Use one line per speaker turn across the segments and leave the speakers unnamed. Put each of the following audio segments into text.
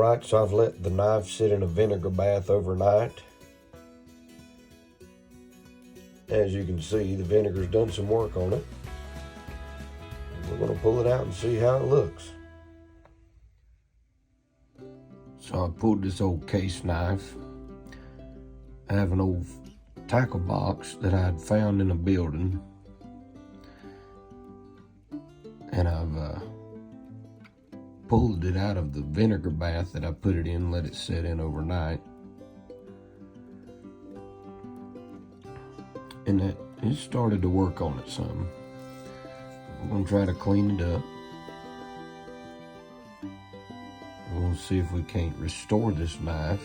right, so I've let the knife sit in a vinegar bath overnight. As you can see, the vinegar's done some work on it. We're gonna pull it out and see how it looks. So I pulled this old case knife. I have an old tackle box that I had found in a building, and I've pulled it out of the vinegar bath that I put it in, let it set in overnight. And it started to work on it some. We're gonna try to clean it up. We're gonna see if we can't restore this knife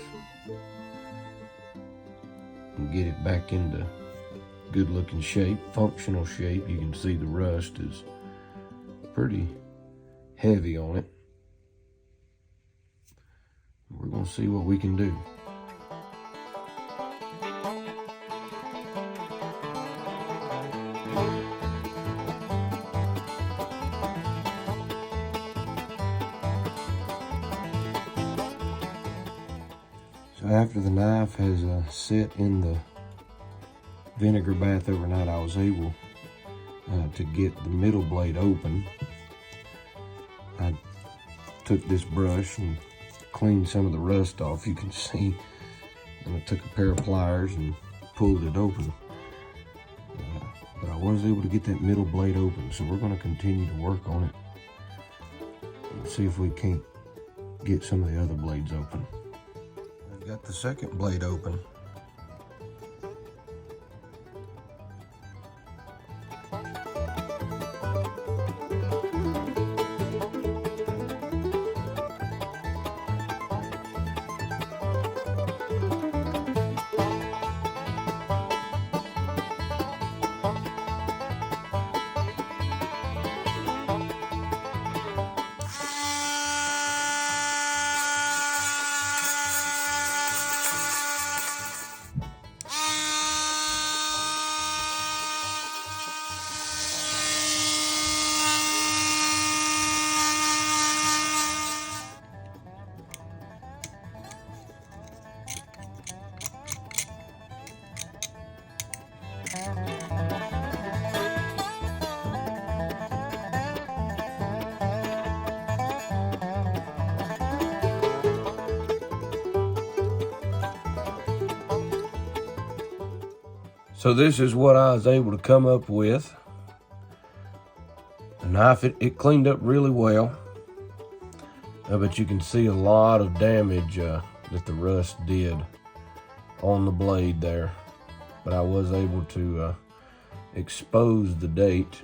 and get it back into good looking shape, functional shape. You can see the rust is pretty heavy on it. We're gonna see what we can do. So after the knife has set in the vinegar bath overnight, I was able to get the middle blade open. I took this brush and cleaned some of the rust off, you can see, and I took a pair of pliers and pulled it open. But I was able to get that middle blade open, so we're going to continue to work on it and see if we can't get some of the other blades open. I've got the second blade open. So this is what I was able to come up with. The knife, it cleaned up really well, but you can see a lot of damage that the rust did on the blade there. But I was able to expose the date,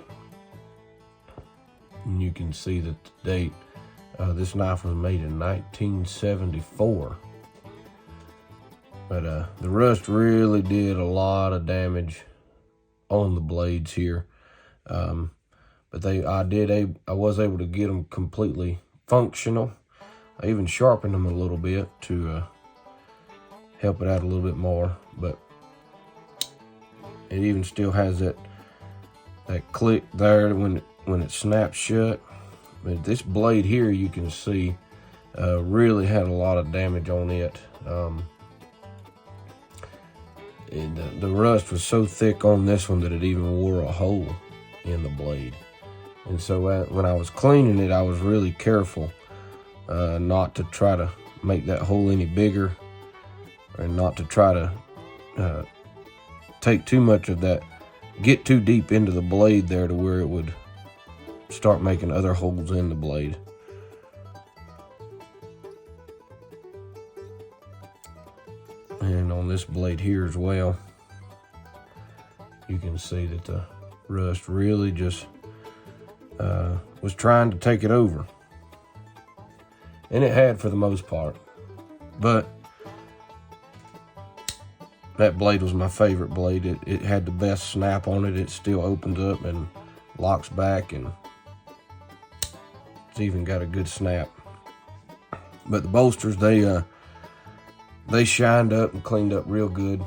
and you can see that the date, this knife was made in 1974. But the rust really did a lot of damage on the blades here. But I was able to get them completely functional. I even sharpened them a little bit to help it out a little bit more. But it even still has that click there when it snaps shut. But this blade here, you can see, really had a lot of damage on it. And the rust was so thick on this one that it even wore a hole in the blade. And so when I was cleaning it, I was really careful not to try to make that hole any bigger, and not to try to take too much of that, get too deep into the blade there to where it would start making other holes in the blade. And on this blade here as well, you can see that the rust really just was trying to take it over. And it had for the most part. But that blade was my favorite blade. It had the best snap on it. It still opens up and locks back, and it's even got a good snap. But the bolsters, they shined up and cleaned up real good.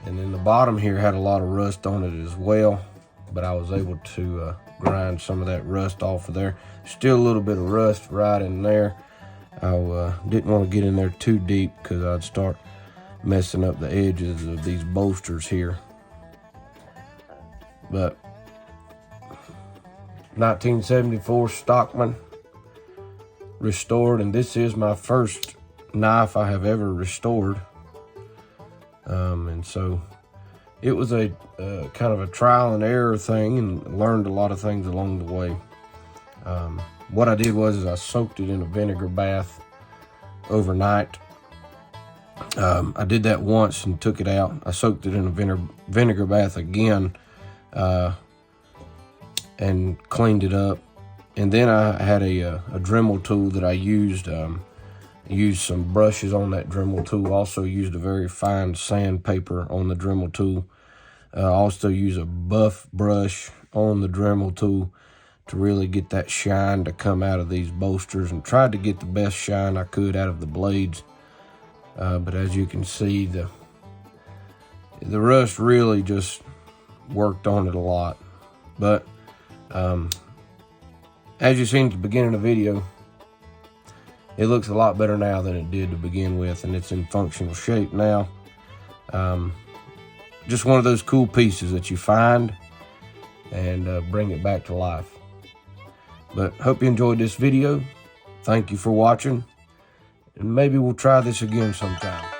And then the bottom here had a lot of rust on it as well, but I was able to grind some of that rust off of there. Still a little bit of rust right in there. I didn't want to get in there too deep because I'd start messing up the edges of these bolsters here. But 1974 Stockman restored, and this is my first knife I have ever restored. And so it was a kind of a trial and error thing, and learned a lot of things along the way. What I did was I soaked it in a vinegar bath overnight. I did that once and took it out. I soaked it in a vinegar bath again and cleaned it up. And then I had a Dremel tool that I used. Used some brushes on that Dremel tool. Also used a very fine sandpaper on the Dremel tool. Also use a buff brush on the Dremel tool to really get that shine to come out of these bolsters, and tried to get the best shine I could out of the blades. But as you can see, the rust really just worked on it a lot. But as you seen at the beginning of the video, it looks a lot better now than it did to begin with, and it's in functional shape now. Just one of those cool pieces that you find and bring it back to life. But hope you enjoyed this video. Thank you for watching, and maybe we'll try this again sometime.